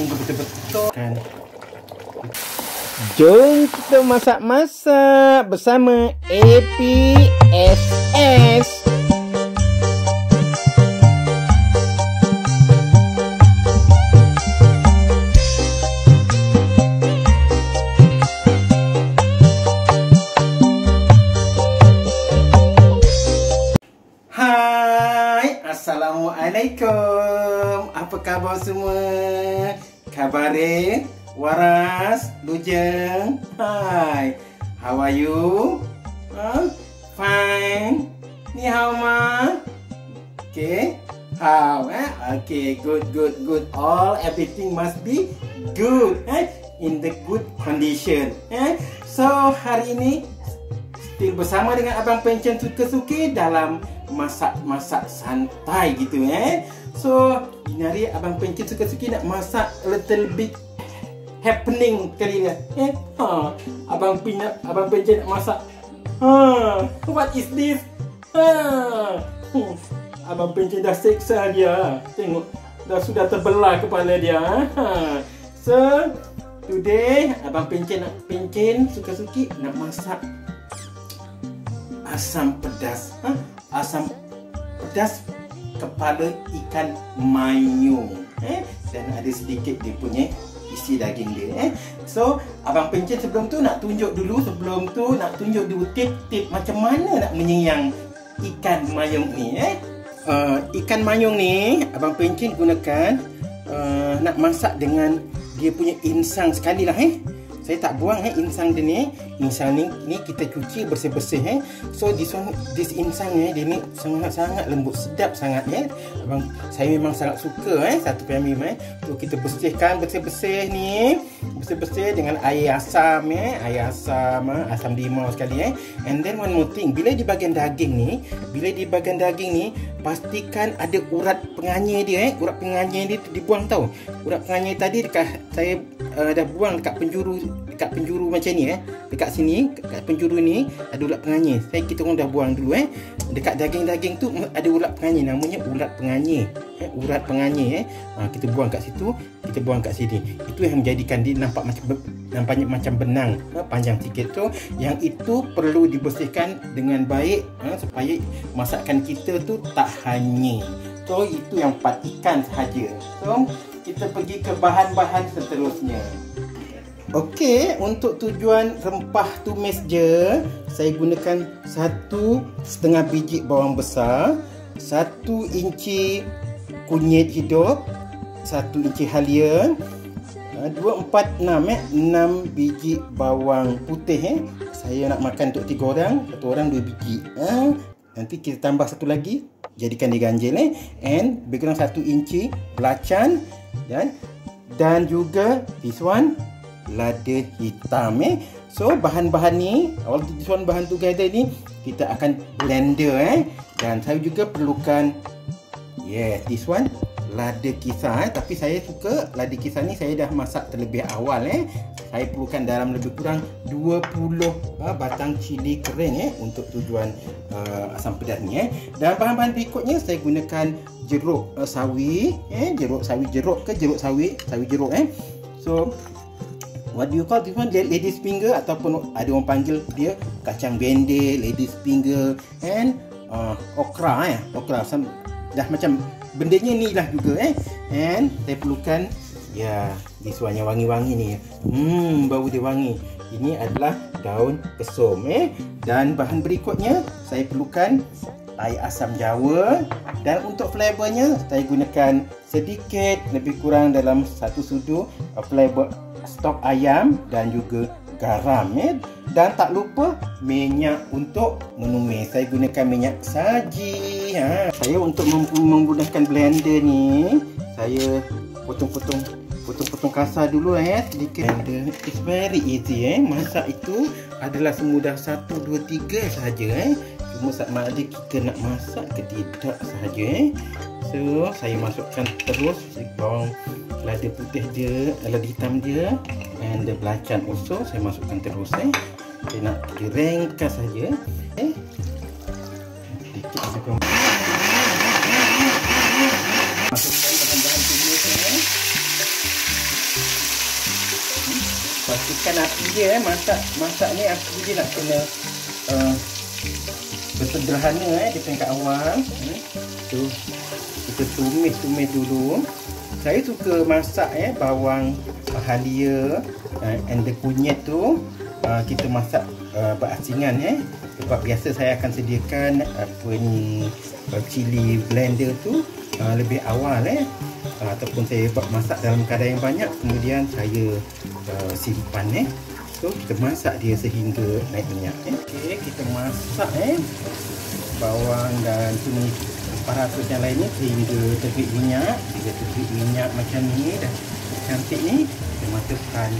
tinggal betul-betul kan. Jom kita masak-masak bersama APSS. Hai, Assalamualaikum. Apa khabar semua? Khabare? Waras? Lujeng? Hai. How are you? Fine. Ni hao ma? Okay. How? Okay, good. All everything must be good. In the good condition. So, hari ini still bersama dengan Abang Pencen suka-suki dalam masak-masak santai gitu So, ini hari Abang Pencen suka-suki nak masak a little bit happening kali ni. Abang Pencen nak masak. What is this? Abang Pencen dah seksa dia. Tengok, sudah terbelah kepala dia. So, today Abang Pencen suka-suki nak masak asam pedas. Asam pedas kepala ikan manyung. Dan ada sedikit dia punya isi daging dia. So, Abang Pencen sebelum tu nak tunjuk dulu tip-tip macam mana nak menyiang ikan manyung ni. Ikan manyung ni Abang Pencen gunakan nak masak dengan dia punya insang sekali lah. Saya tak buang insang dia ni. Insang ni kita cuci bersih-bersih. So this insang dia ni sangat lembut, sedap sangat Abang, saya memang sangat suka satu family So kita bersihkan bersih-bersih ni. Bersih-bersih dengan air asam asam limau sekali And then one more thing, bila di bahagian daging ni pastikan ada urat penganyir dia. Urat penganyir dia dibuang tau. Urat penganyir tadi saya dah buang dekat penjuru macam ni dekat sini, dekat penjuru ni ada urat penganyir. Kita orang dah buang dulu dekat daging-daging tu ada urat penganyir, namanya urat penganyir. Urat penganyir kita buang kat situ, kita buang kat sini. Itu yang menjadikan dia nampaknya macam benang, panjang sikit. So yang itu perlu dibersihkan dengan baik supaya masakan kita tu tak hanyir. So itu yang part ikan sahaja. So kita pergi ke bahan-bahan seterusnya. Okey, untuk tujuan rempah tumis je, saya gunakan 1,5 biji bawang besar, 1 inci kunyit hidup, 1 inci halia, 2, 4, 6 biji bawang putih. Saya nak makan untuk 3 orang, 1 orang 2 biji. Nanti kita tambah 1 lagi, jadikan dia ganjil And lebih kurang 1 inci belacan dan juga this one lada hitam So bahan-bahan ni, all this one bahan together ni kita akan blender dan saya juga perlukan this one lada kisar tapi saya suka lada kisar ni saya dah masak terlebih awal Saya perlukan dalam lebih kurang 20 batang cili kering untuk tujuan asam pedas ni Dan bahan-bahan berikutnya saya gunakan jeruk sawi, jeruk sawi So what do you call this one? Ladies finger ataupun ada orang panggil dia kacang bende, ladies finger and okra dah macam bendanya ni lah juga And saya perlukan this one yang wangi-wangi ni. Bau dia wangi. Ini adalah daun kesum Dan bahan berikutnya saya perlukan air asam jawa dan untuk flavornya saya gunakan sedikit lebih kurang dalam 1 sudu flavor stok ayam dan juga garam dan tak lupa minyak untuk menumis. Saya gunakan minyak saji. Saya untuk memudahkan blender ni saya potong kasar dulu sedikit. And it's very easy masak itu adalah semudah 1, 2, 3 sahaja cuma sama ada kita nak masak ke tidak sahaja So saya masukkan terus bawang lada putih dia, lada hitam dia and the belacan also saya masukkan terus saya nak direngkas saja sedikit masukkan bahan-bahan tumis pastikan api dia masak ni api dia nak kena bersederhana di tingkat awal. Tu kita tumis dulu. Saya suka masak bawang halia and the kunyit tu kita masak berasingan sebab biasa saya akan sediakan cili blender tu lebih awal ataupun saya masak dalam kadar yang banyak, kemudian saya simpan so kita masak dia sehingga naik minyak. Okey, kita masak bawang dan tumis paratus yang lain ni sehingga terbit minyak. Bila terbit minyak macam ni dah cantik ni, kita masukkan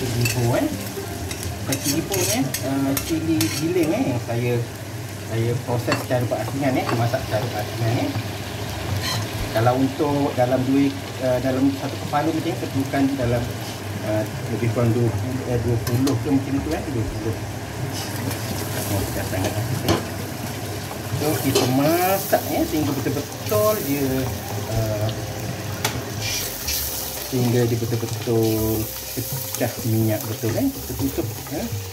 cili bawang. Bukan cili bawang cili giling yang saya proses secara berasingan masak secara berasingan Kalau untuk dalam satu kepala macam ni perlukan dalam lebih kurang 20 ke macam tu 20. Dah sangat asing. So kita masak sehingga betul-betul dia betul-betul pecah minyak betul kita tutup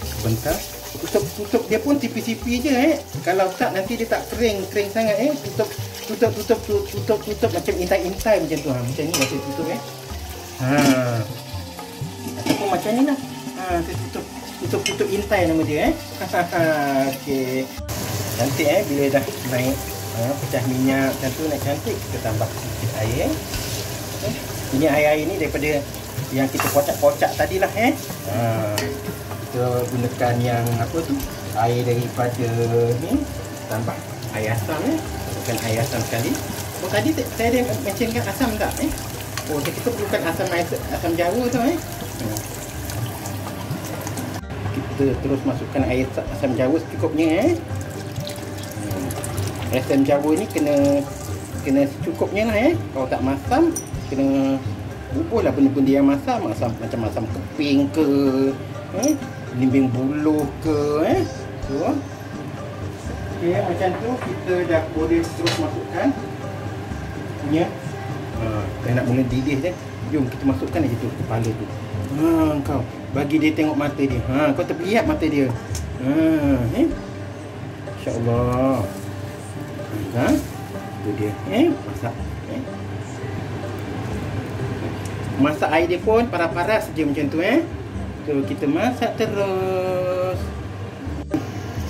sebentar. Tutup dia pun tipis-tipis je kalau tak nanti dia tak kering sangat tutup macam intai macam tu macam ni saya tutup ataupun macam ni lah saya tutup intai nama dia okey. Cantik bila dah naik pecah minyak macam tu nak cantik, kita tambah sedikit air. Ini air ni daripada yang kita kocak-kocak tadilah kita gunakan yang air daripada ni, tambah air asam bukan air asam sekali. Tadi saya ada mentionkan asam tak kita perlukan asam jawa tu kita terus masukkan air asam jawa secukupnya asam jawa ni kena secukupnya lah kalau tak masam kena bubuh lah benda-benda yang masam macam masam keping ke limbing buluh ke okey, macam tu kita dah boleh terus masukkan punya saya nak mula didih je. Jom kita masukkan aja tu kepala tu. Kau bagi dia tengok mata dia. Kau terlihat mata dia. Insya-Allah. Tu dia. Masak. Masak air dia pun paras-paras saja macam tu So kita masak terus.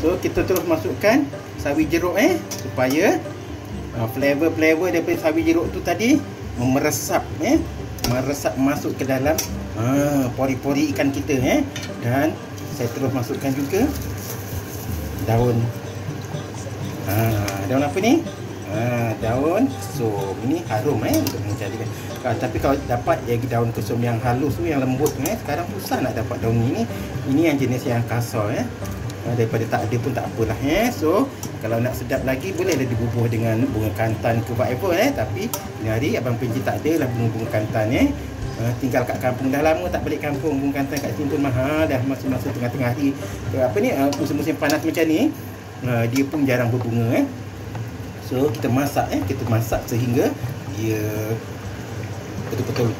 So kita terus masukkan sawi jeruk supaya flavor daripada sawi jeruk tu tadi meresap masuk ke dalam pori-pori ikan kita dan saya terus masukkan juga daun apa ni? Daun kesum. Ini harum untuk menjadikan. Tapi kalau dapat daun kesum yang halus tu, yang lembut sekarang susah nak dapat daun ini. Ini yang jenis yang kasar daripada tak ada pun tak apalah So kalau nak sedap lagi bolehlah dibubuh dengan bunga kantan ke whatever tapi ni hari abang Penji tak ada lah bunga kantan tinggal kat kampung, dah lama tak balik kampung. Bunga kantan kat sini pun mahal dah, masa tengah-tengah hari musim-musim panas macam ni dia pun jarang berbunga So kita masak sehingga dia betul-betul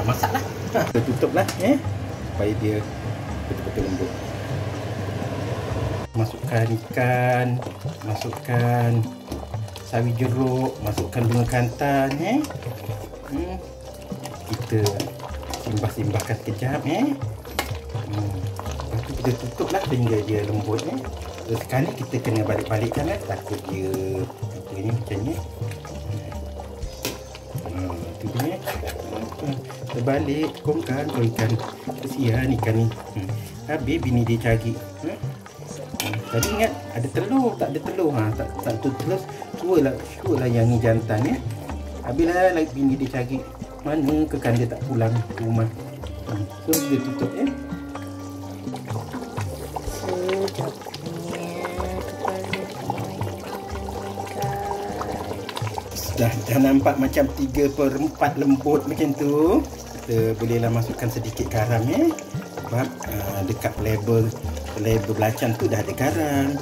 masaklah. Kita tutuplah supaya dia betul-betul lembut. Masukkan ikan, masukkan sawi jeruk, masukkan bunga kantan kita simbah-simbahkan sekejap lepas tu kita tutuplah sehingga dia lembut sekali kita kena balik-balikkan takut dia ni macam ni tu dia terbalik kongkan ikan kesian ikan ni habis bini dia cari tadi ingat ada telur, tak ada telur tak tu telur sualah yang ni jantan habislah lagi bini dia cari mana ke kan dia tak pulang ke rumah so dia tutup dah nampak macam 3/4 lembut macam tu. Kita bolehlah masukkan sedikit garam sebab dekat flavor belacan tu dah ada garam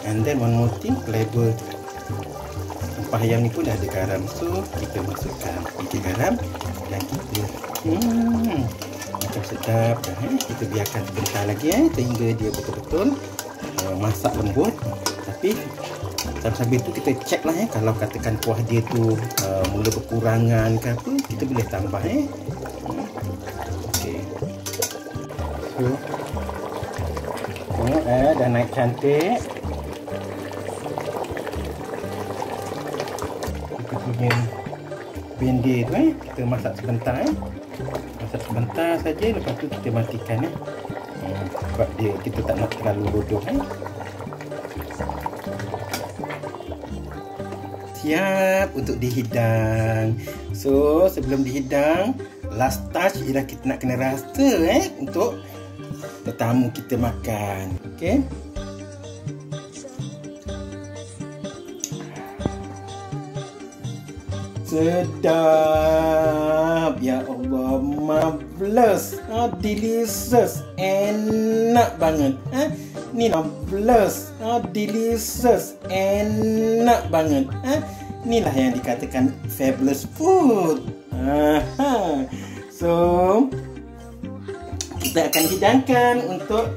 and then one more thing, flavor rempah ayam ni pun dah ada garam. So kita masukkan sedikit garam dan kita macam sedap dah. Kita biarkan sebentar lagi sehingga dia betul-betul masak lembut. Tapi sambil tu kita check lah kalau katakan kuah dia tu mula berkurangan ke apa, kita boleh tambah okey. So dah naik cantik. Kita punya bendir tu kita masak sebentar masak sebentar saja, lepas tu kita matikan sebab dia kita tak nak terlalu rodoh Siap untuk dihidang. So sebelum dihidang, last touch ialah kita nak kena rasa untuk tetamu kita makan. Okey. Sedap, ya Allah, marvelous, delicious, enak banget. Ni marvelous, delicious, enak banget. Inilah yang dikatakan fabulous food. So kita akan hidangkan untuk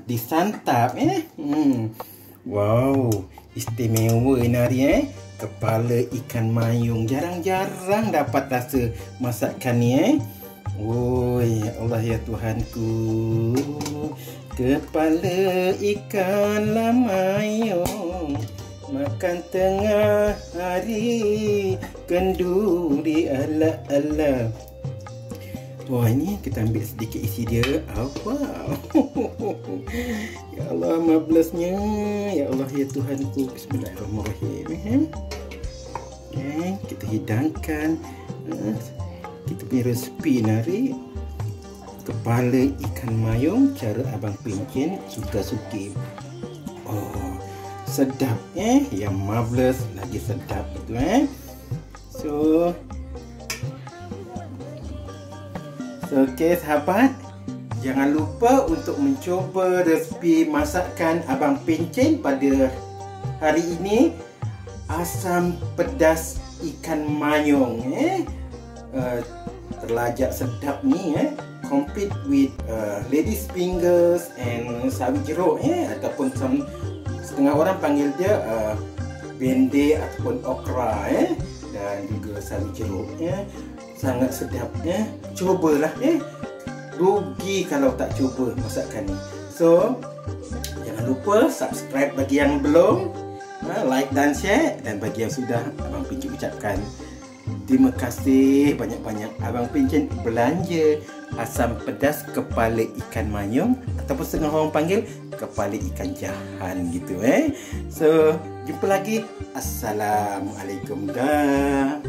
disantap. Wow, istimewa ini hari kepala ikan mayung. Jarang-jarang dapat rasa masakan ni Oi, Allah ya Tuhanku. Kepala ikan mayung makan tengah hari, kenduri ala-ala. Wah, ini kita ambil sedikit isi dia. Wow. Ya Allah, marvelousnya. Ya Allah ya Tuhanku. Bismillahirrahmanirrahim. Okay, kita hidangkan kita punya resipi nari kepala ikan mayung cara Abang Pencen suka-suka. Oh, sedap yang marvelous, lagi sedap betul So okey sahabat, jangan lupa untuk mencuba resipi masakan Abang Pencen pada hari ini. Asam pedas ikan mayung terlajak sedap ni complete with ladies fingers and sawi jeruk ataupun setengah orang panggil dia bendir ataupun okra dan juga sawi jeruk sangat sedap cubalah rugi kalau tak cuba masakan ni. So jangan lupa subscribe bagi yang belum, like dan share, dan bagi yang sudah, Abang Pencen ucapkan terima kasih banyak-banyak. Abang Pencen belanja asam pedas kepala ikan mayung ataupun setengah orang panggil kepala ikan jahan gitu So jumpa lagi. Assalamualaikum dah.